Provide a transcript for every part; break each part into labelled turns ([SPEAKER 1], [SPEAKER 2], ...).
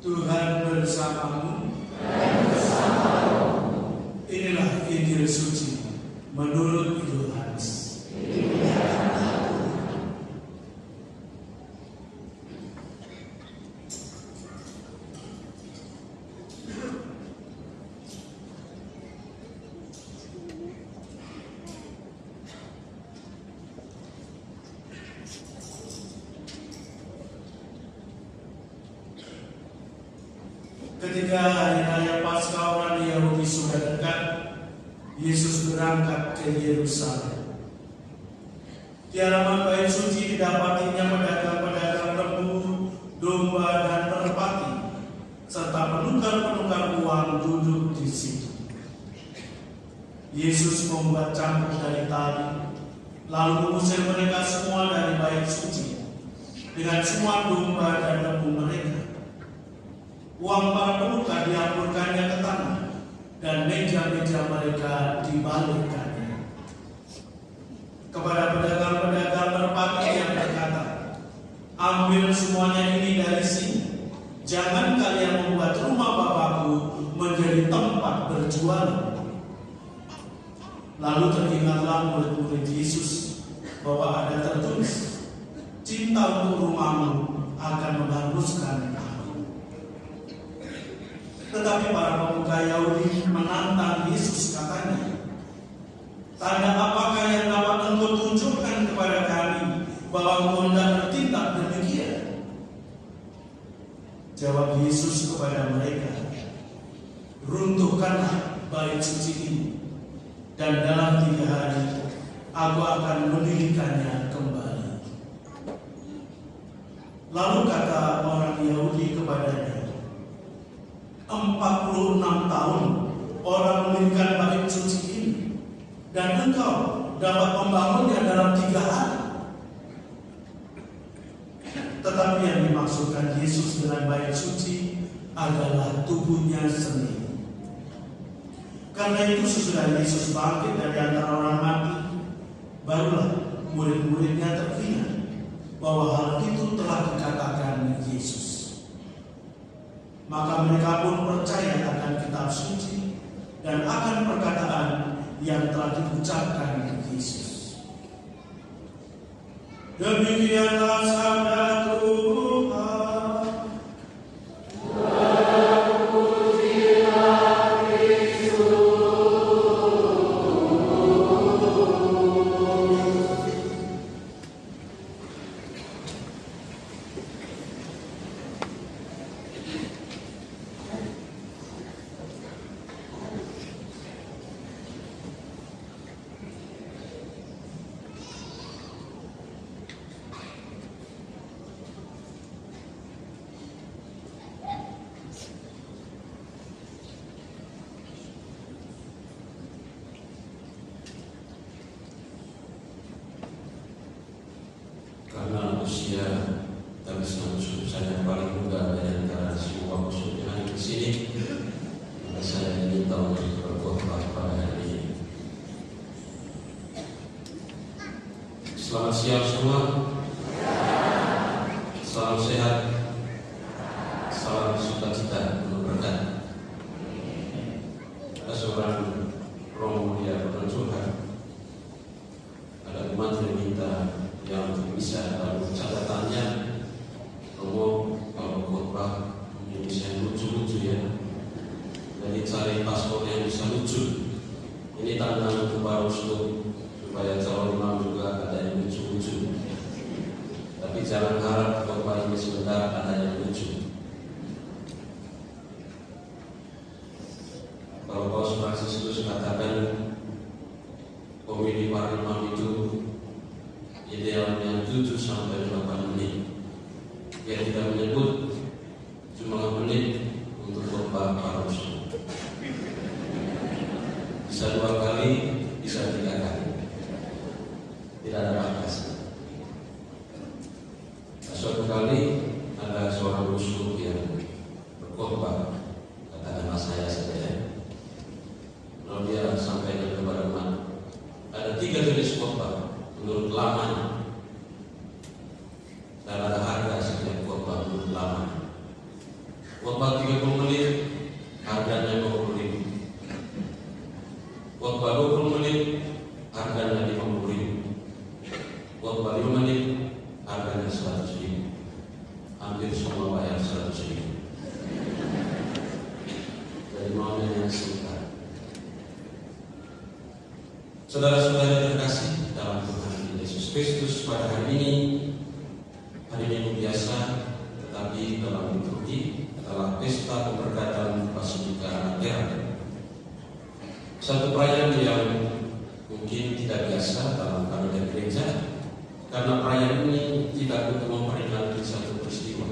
[SPEAKER 1] Tuhan bersamamu. Inilah Injil suci menurut Yohanes. Ketika hari raya Paskah orang Yahudi sudah dekat, Yesus berangkat ke Yerusalem. Di halaman bait suci didapatinya pedagang-pedagang lembu, domba, dan merpati, serta penukar-penukar uang duduk di situ. Yesus membuat cangkok dari tali, lalu mengusir mereka semua dari bait suci dengan semua domba dan lembu mereka. Uang para penukar dihamburkannya ke tanah, dan meja-meja mereka dibalikkannya. Kepada pedagang-pedagang merpati yang berkata, "Ambil semuanya ini dari sini. Jangan kalian membuat rumah Bapakku menjadi tempat berjualan." Lalu teringatlah murid-murid Yesus bahwa ada tertulis, "Cinta untuk rumahmu akan menghanguskan aku." Tetapi para pemuka Yahudi menantang Yesus, katanya, "Tanda apakah yang dapat engkau tunjukkan kepada kami bahwa engkau hendak bertindak demikian?" Jawab Yesus kepada mereka, "Runtuhkanlah bait suci ini, dan dalam 3 hari aku akan mendirikannya kembali." Lalu kata orang Yahudi kepadanya, 46 tahun orang mendirikan bait suci ini, dan engkau dapat membangunnya dalam 3 hari. Tetapi yang dimaksudkan Yesus dengan bait suci adalah tubuhnya sendiri. Karena itu sesudah Yesus bangkit dari antara orang mati, barulah murid-muridnya teringat bahwa hal itu telah dikatakan Yesus. Maka mereka pun percaya akan kitab suci dan akan perkataan yang telah diucapkan Yesus. Demikianlah sabda Tuhan.
[SPEAKER 2] Karena usia dan usia saya yang paling muda dari antara semua usia yang ada di sini, maka saya diminta untuk berkhotbah pada hari ini. Selamat siang semua. Salam sehat. Salam sukacita penuh berkat. Ada seorang roh mulia Tuhan. Ada umat yang minta yang bisa tahu catatannya, ngomong kalau khotbah yang bisa lucu-lucu ya. Jadi cari paspor yang bisa lucu. Ini tanda untuk baru supaya calon imam juga ada yang lucu-lucu. Tapi jangan harap khotbah ini sebentar ada yang lucu. Kalau Paus Fransiskus katakan komedi para imam itu idealnya 7 sampai 8 menit. Dia tidak menyebut jumlah menit untuk khotbah paruh. Bisa 2 kali, bisa 3 kali. Tidak ada batas. Suatu kali ada seorang uskup yang berkhotbah, kata nama saya saja. Lalu dia sampaikan kepada umat, ada 3 jenis khotbah menurut lamanya. Dan ada harga setiap khotbah menurut lamanya. Khotbah 30 menit harganya 20.000. Khotbah 20 menit harganya 50.000. Khotbah 5 menit harganya 100.000. Hampir semua bayar 100.000. Dari mana yang sebentar. Saudara-saudara terkasih dalam Tuhan Yesus Kristus, pada hari ini, hari Minggu biasa, tetapi dalam liturgi adalah pesta pemberkatan Basilika Lateran. Satu perayaan yang mungkin tidak biasa dalam kalender gereja, karena perayaan ini tidak untuk memperingati satu peristiwa,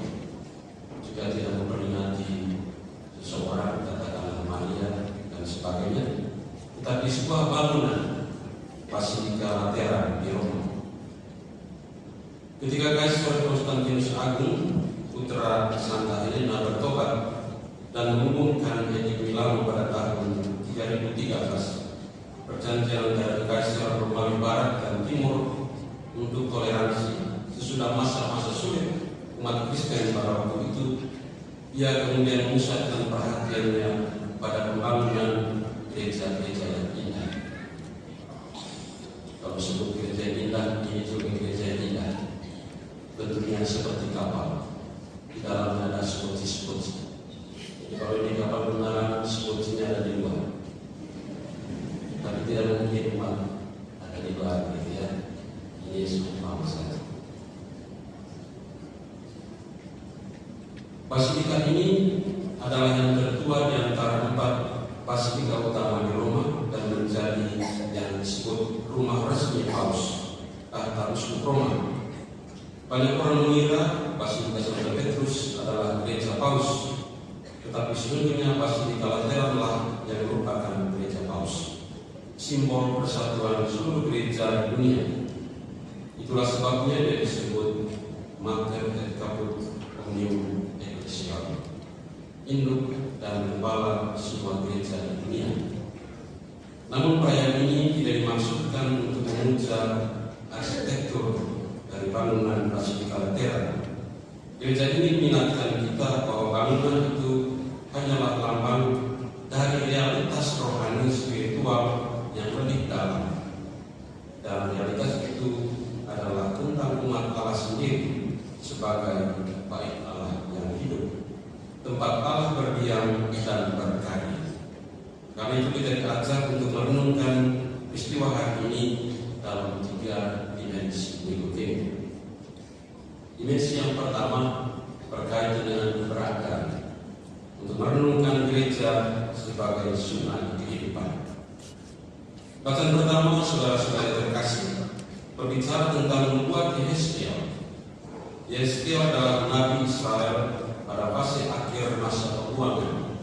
[SPEAKER 2] juga tidak memperingati seseorang, katakanlah Maria dan sebagainya, tetapi sebuah bangunan Basilika Lateran di Roma. Ketika Kaisar Konstantinus Agung, putra Santa Helena, bertobat dan mengumumkan Edict Milano pada tahun 3013, perjanjian dari Kaisar Romawi Barat dan Timur untuk toleransi sesudah masa-masa sulit umat Kristen pada waktu itu, ia kemudian memusatkan perhatiannya pada pembangunan gereja-gereja yang indah. Kalau sebut gereja yang indah, ini juga gereja yang indah. Bentuknya seperti kapal, di dalamnya ada sepoci-sepoci. Jadi kalau ini kapal beneran, sepocinya ada di luar. Tapi tidak mungkin umat ada di luar, gitu ya. Ini semua saja. Basilika ini adalah yang tertua di antara 4 basilika utama di Roma dan menjadi yang disebut rumah resmi Paus, tahta uskup Roma. Banyak orang mengira Basilika Santo Petrus adalah gereja Paus, tetapi sesungguhnya Basilika Lateranlah yang merupakan gereja Paus, simbol persatuan seluruh gereja di dunia. Itulah sebabnya dia disebut Mater et Caput Omnium Ecclesiae, induk dan kepala semua gereja di dunia. Namun perayaan ini tidak dimaksudkan untuk memuja arsitektur dari bangunan Basilika Lateran. Gereja ini mengingatkan kita bahwa bangunan itu hanyalah lambang dari realitas rohani spiritual yang lebih dalam. Dan realitas itu adalah tentang umat Allah sendiri sebagai bait Allah yang hidup, tempat Allah berdiam dan berkarya. Karena itu kita diajak untuk merenungkan peristiwa hari ini dalam 3 dimensi berikut. Dimensi yang pertama berkaitan dengan keberadaan, untuk merenungkan gereja sebagai sungai kehidupan. Bacaan pertama, saudara-saudara terkasih, berbicara tentang membuat Yehezkiel. Yehezkiel adalah Nabi Israel pada fase akhir masa pembuangan,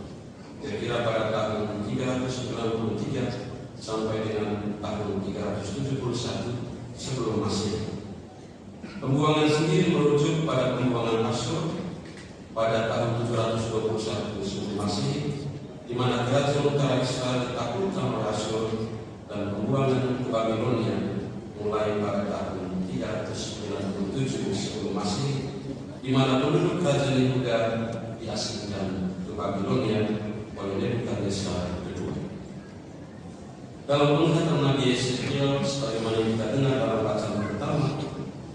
[SPEAKER 2] kira-kira pada tahun 393 sampai dengan tahun 371 sebelum Masehi. Pembuangan sendiri merujuk pada pembuangan Asyur pada tahun 721 sebelum Masehi, di mana kerajaan utara Israel ditaklukkan oleh Asyur, dan pembuangan ke Babilonia mulai pada tahun 397 sebelum Masehi, di mana penduduk kerajaan Yehuda diasingkan ke Babilonia oleh Nebukadnezar kedua. Dalam penglihatan Nabi Yehezkiel, sebagaimana kita dengar dalam bacaan pertama,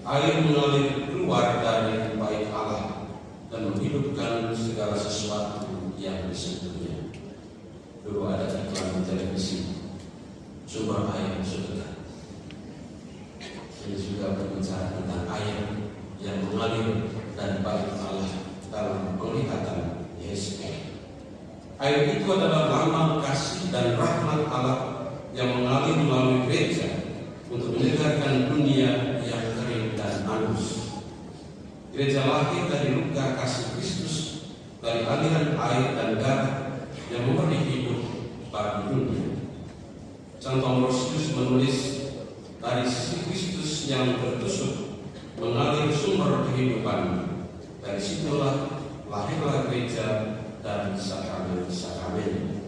[SPEAKER 2] air mengalir keluar dari bait Allah dan menghidupkan segala sesuatu yang disentuhnya. Dulu ada iklan di televisi, sumber air surga. Ini juga berbicara tentang air yang mengalir dari bait Allah dalam penglihatan Yehezkiel. Air itu adalah lambang kasih dan rahmat Allah yang mengalir melalui gereja untuk menyegarkan dunia yang kering dan anus. Gereja lahir dari luka kasih Kristus, dari aliran air dan darah yang memberi hidup bagi dunia. Santo Ambrosius menulis, dari sisi Kristus yang tertusuk mengalir sumber kehidupan. Dari situlah lahirlah gereja dan sakramen-sakramen.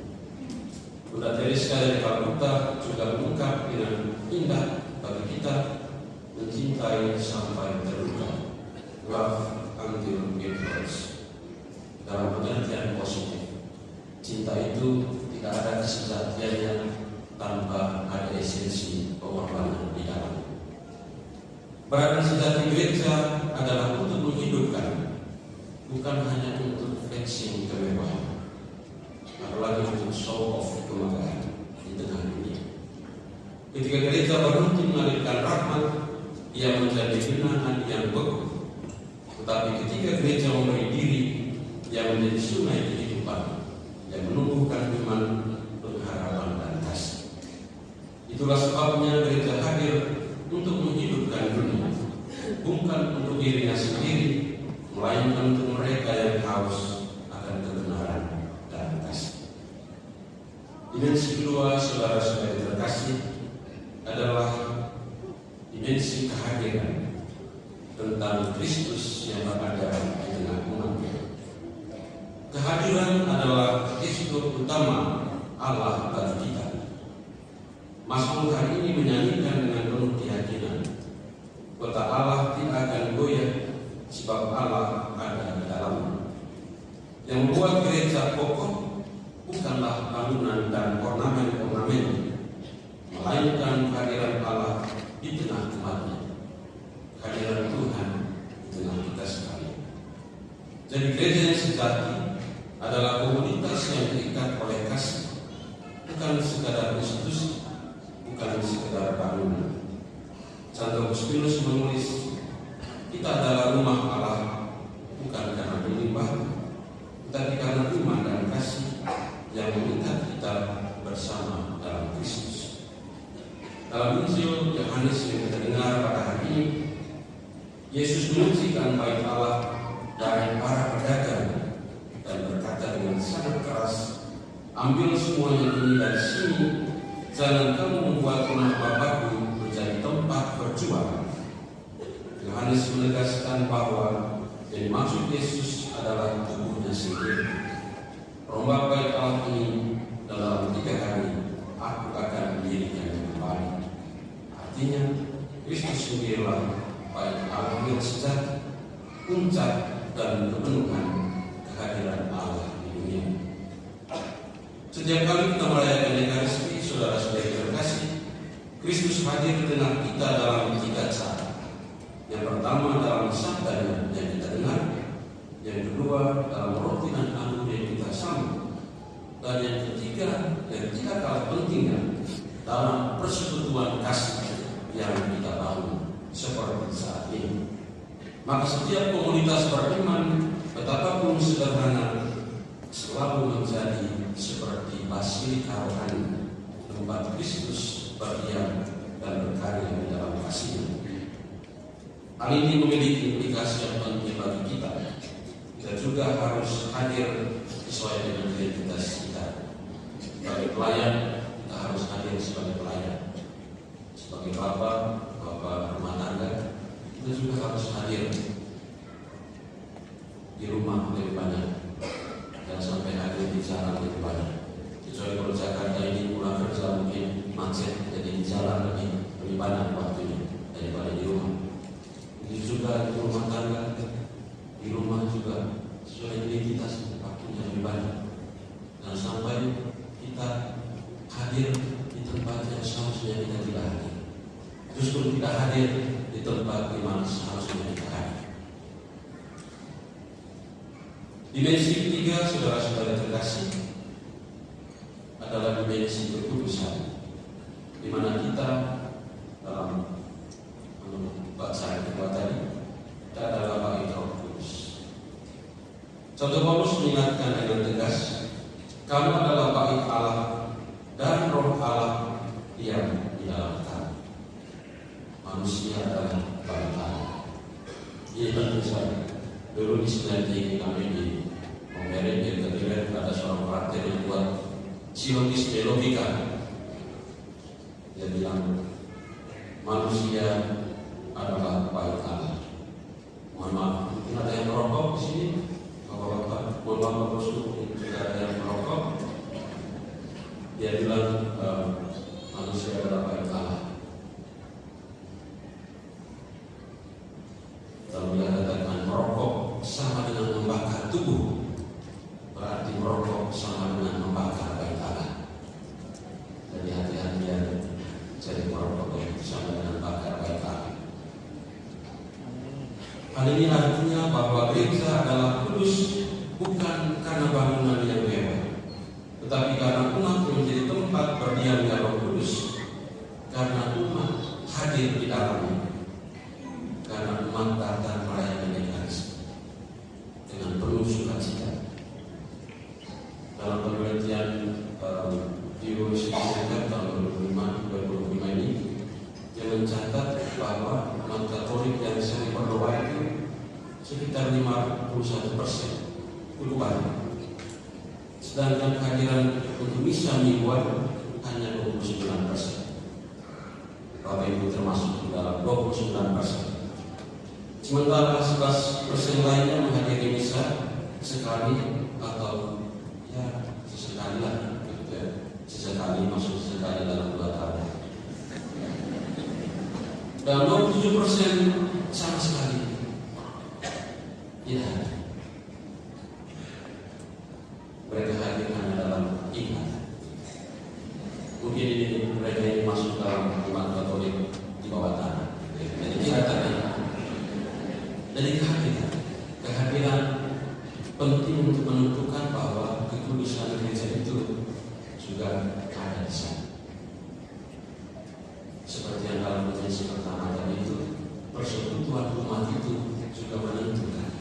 [SPEAKER 2] Bunda Teresa dari Calcutta juga mengungkap dengan indah bagi kita mencintai sampai terluka, love until it hurts. Dalam pengertian kesejatiannya tanpa ada esensi pengorbanan di dalam. Peran sejati gereja adalah untuk menghidupkan, bukan hanya untuk flexing kemewahan, apalagi untuk show off kemegahan di tengah dunia. Ketika gereja berhenti mengalirkan rahmat, ia menjadi genangan yang beku. Tetapi ketika gereja memberi diri, ia menjadi sungai kehidupan yang menumbuhkan iman, pengharapan, dan kasih. Itulah sebabnya gereja hadir untuk menghidupkan dunia, bukan untuk dirinya sendiri, melainkan untuk mereka yang haus akan kebenaran dan kasih. Dimensi kedua, saudara-saudari terkasih, adalah dimensi kehadiran tentang Kristus yang berada di tengah umatnya. Kehadiran adalah gestur utama Allah bagi kita. Mazmur hari ini menyanyikan dengan penuh keyakinan, kota Allah tidak akan goyah, sebab Allah ada di dalamnya. Yang membuat gereja kokoh bukanlah bangunan dan ornamen-ornamen, melainkan kehadiran Allah di tengah umatnya, kehadiran Tuhan di tengah kita sekalian. Jadi gereja yang sejati adalah komunitas yang terikat oleh kasih, bukan sekadar institusi, bukan sekedar bangunan. Santo Agustinus menulis, kita adalah rumah Allah bukan karena menyembah, tetapi karena iman dan kasih yang mengikat kita bersama dalam Kristus. Dalam Injil Yohanes yang kita dengar pada hari ini, Yesus menyucikan bait Allah dari para pedagang dan berkata dengan sangat keras, ambil semuanya ini dari sini, jangan kamu membuat rumah Bapakku menjadi tempat berjualan. Yohanes menegaskan bahwa yang dimaksud Yesus adalah tubuhnya sendiri. Rombak bait Allah ini dalam 3 hari aku akan mendirikannya kembali. Artinya Kristus sendirilah bait Allah yang sejati, puncak dan kepenuhan kehadiran Allah di dunia. Setiap kali kita merayakan Ekaristi, saudara-saudari terkasih, Kristus hadir di tengah kita dalam 3 cara. Yang pertama dalam sabdanya yang kita dengar, yang kedua dalam roti dan anggur yang kita sambut, dan yang ketiga yang tidak kalah pentingnya dalam persekutuan kasih yang kita bangun seperti saat ini. Maka setiap komunitas beriman, betapapun sederhana, selalu menjadi seperti basilika rohani, tempat Kristus berdiam dan berkarya di dalam kasih-Nya. Hal ini memiliki implikasi yang penting bagi kita. Kita juga harus hadir sesuai dengan identitas kita. Sebagai pelayan, kita harus hadir sebagai pelayan. Sebagai bapak rumah tangga, kita juga harus hadir di rumah lebih banyak. Jangan sampai hadir di jalan lebih banyak. Kecuali kalau Jakarta ini pulang kerja mungkin macet, jadi di jalan lebih banyak waktunya daripada di rumah. Itu juga di rumah tangga, di rumah juga sesuai identitas waktunya lebih banyak. Dan sampai kita hadir di tempat yang seharusnya kita tidak hadir. Justru tidak hadir di tempat di mana seharusnya kita hadir. Dimensi ketiga, saudara-saudara terkasih, adalah dimensi kekudusan, di mana kita dalam bacaan kedua tadi kita adalah bait Roh Kudus. Santo Paulus mengingatkan dengan tegas, kamu adalah bait Allah dan Roh Allah yang di dalam kamu. Manusia adalah bait Allah. Ini tentu saja. Dulu di Senayan Tinggi kami di Mongeren di Kediri ada seorang praktek yang buat silogis logika. Dia bilang manusia adalah bait Allah. Mohon maaf, mungkin ada yang merokok di sini, bapak-bapak. Mohon maaf, Bapak Suku, jika ada yang merokok. Dia bilang manusia adalah bait Allah. Kalau dia katakan merokok sama dengan membakar tubuh, berarti merokok sama dengan membakar bait Allah. ini artinya bahwa gereja adalah kudus bukan karena bangunan yang mewah, tetapi karena umat menjadi tempat berdiamnya Roh Kudus, karena umat hadir di dalamnya, karena umat datang merayakan Ekaristi dengan penuh sukacita. Dalam penelitian University Center tahun 2005 ini, dia mencatat bahwa umat Katolik yang sering berdoa itu sekitar 51%, cukup banyak. Sedangkan kehadiran untuk misa mingguan hanya 29%. Bapak Ibu termasuk di dalam 29%. Sementara 11% lainnya menghadiri misa sekali atau ya sesekali lah, gitu ya. Sesekali, maksud sesekali dalam 2 tahun. Dan 27% sama sekali tidak hadir. Mereka hadir hanya dalam ibadah. Mungkin ini mereka yang masuk dalam umat Katolik di bawah tanah. Jadi tidak terkenal. Jadi kehadiran penting untuk menentukan bahwa kekudusan gereja itu juga ada di sana. Seperti yang dalam potensi pertama tadi itu, persekutuan umat itu juga menentukan.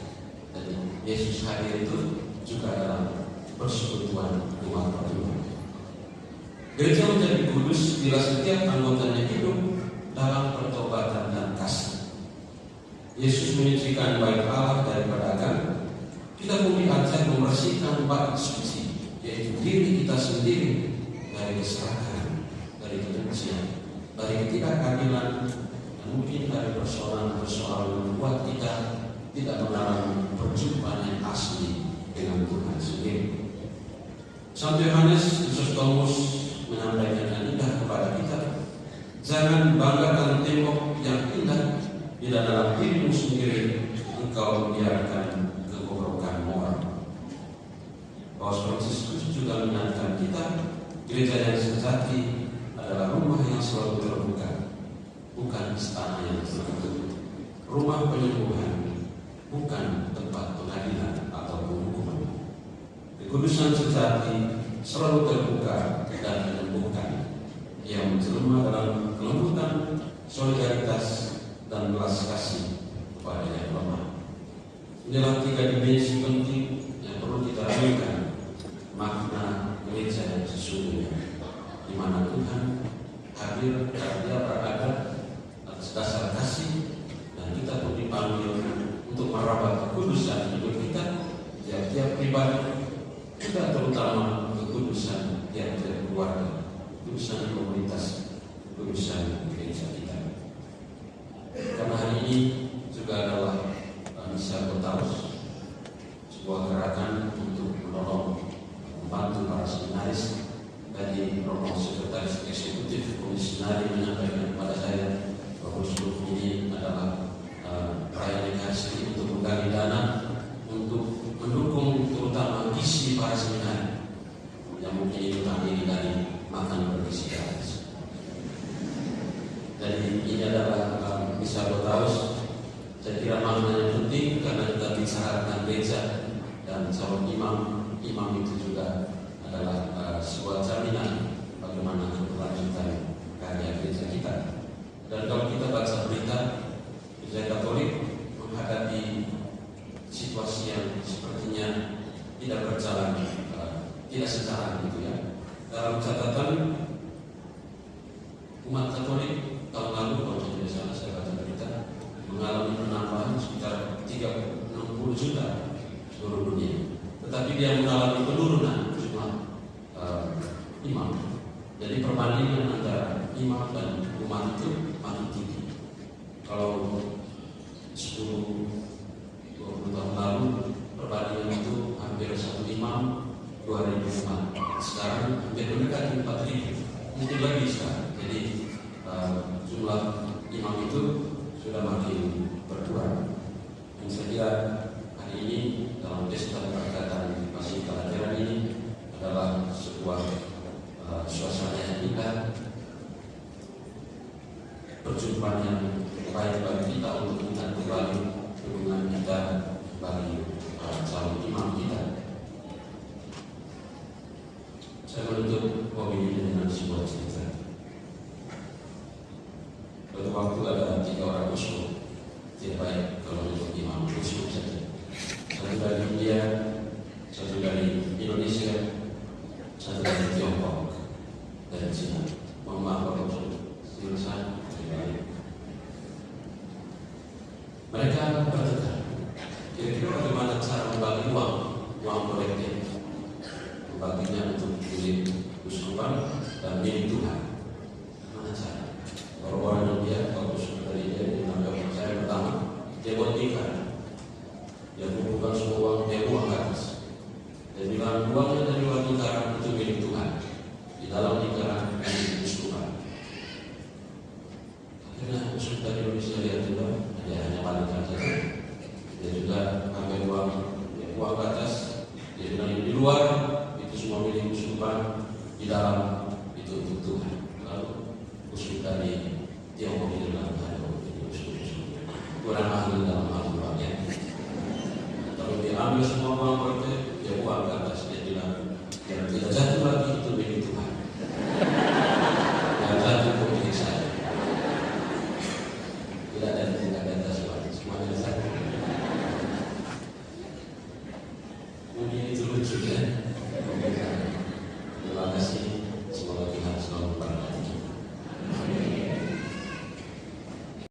[SPEAKER 2] Jadi Yesus hadir itu juga dalam persekutuan umat beriman. Gereja menjadi kudus bila setiap anggotanya hidup dalam pertobatan dan kasih. Yesus menyucikan bait Allah dari pedagang. Kita pun diajak membersihkan bait suci, yaitu diri kita sendiri dari keserakahan, dari kebencian, dari ketidakadilan, dan mungkin dari persoalan-persoalan yang membuat kita tidak mengalami perjumpaan yang asli dengan Tuhan sendiri. Santo Yohanes Chrysostomos menyampaikan yang indah kepada kita, jangan banggakan tembok yang indah bila dalam dirimu sendiri engkau membiarkan kebobrokan moral. Paus Fransiskus juga mengingatkan kita, gereja yang sejati adalah rumah yang selalu terbuka, bukan istana yang tertutup, rumah penyembuhan, bukan tempat pengadilan atau penghukuman. Kekudusan sejati selalu terbuka dan menyembuhkan, yang menjelma dalam kelembutan, solidaritas, dan belas kasih kepada yang lemah. Inilah 3 dimensi penting yang perlu kita renungkan makna gereja yang sesungguhnya, di mana Tuhan hadir dan Dia berada atas dasar kasih, dan kita pun dipanggil untuk merawat kekudusan hidup kita, tiap-tiap pribadi, juga terutama kekudusan tiap-tiap keluarga, kekudusan komunitas, kekudusan gereja kita. Karena hari ini juga adalah misa Gotaus, sebuah gerakan untuk menolong, membantu para seminaris. Tadi Romo Sekretaris Eksekutif Komisionari menyampaikan kepada saya bahwa seluruh ini adalah perayaan Ekaristi untuk menggali dana untuk mendukung terutama gizi para seminari yang mungkin itu terdiri dari makan bergizi gratis. Jadi ini adalah misa Gotaus. Saya kira maknanya penting karena kita bicara tentang gereja dan calon imam itu juga adalah sebuah jaminan bagaimana keberlanjutan karya gereja kita. Dan kalau kita baca berita, Gereja Katolik menghadapi situasi yang sepertinya tidak berjalan, tidak secara gitu ya. Dalam catatan umat Katolik tahun lalu, kalau tidak salah saya baca berita, mengalami penambahan sekitar 60 juta seluruh dunia. Tetapi dia mengalami penurunan jumlah imam. Jadi perbandingan antara imam dan umat itu makin tinggi. Kalau 10-20 tahun lalu perbandingan itu hampir 1 imam 2.000 umat. Sekarang hampir mendekati 4.000, mungkin lebih sekarang. Jadi jumlah imam itu sudah makin berkurang. Dan saya kira hari ini dalam pesta perkataan Basilika Lateran ini adalah sebuah suasana yang indah, perjumpaan yang baik bagi kita untuk mengingat kembali hubungan keinginan kita bagi calon imam kita. Saya menutup pembimbingan dengan sebuah cerita. Pada waktu ada 3 orang uskup, tidak baik kalau untuk imam uskup saja. Satu dari India, satu dari Indonesia, satu dari Tiongkok, dari Cina. Mohon maaf Bapak Ibu, silahkan kembali. Mereka bertanya, kira-kira bagaimana cara membagi uang kolektif, membaginya untuk milik uskupan dan milik Tuhan? Bagaimana cara? Orang-orang India, kalau uskup dari India, menganggap saya pertama, dia buat nikah. Dia mengumpulkan semua uang, dia buang ke atas. Dan bilang uangnya dari uang lingkaran itu milik Tuhan. Di dalam lingkaran milik uskupan. Akhirnya uskup dari Indonesia lihat juga, dia hanya balikan saja. Dia juga ambil uang, dia buang ke atas. Dia bilang di luar itu semua milik uskupan, di dalam itu untuk Tuhan. Lalu uskup dari Tiongkok itu bilang ada uskup kurang ahli dalam hal uangnya. Kalau dia ambil semua uang kolektif, dia buang ke atas, dia bilang biar tidak jatuh lagi itu milik Tuhan.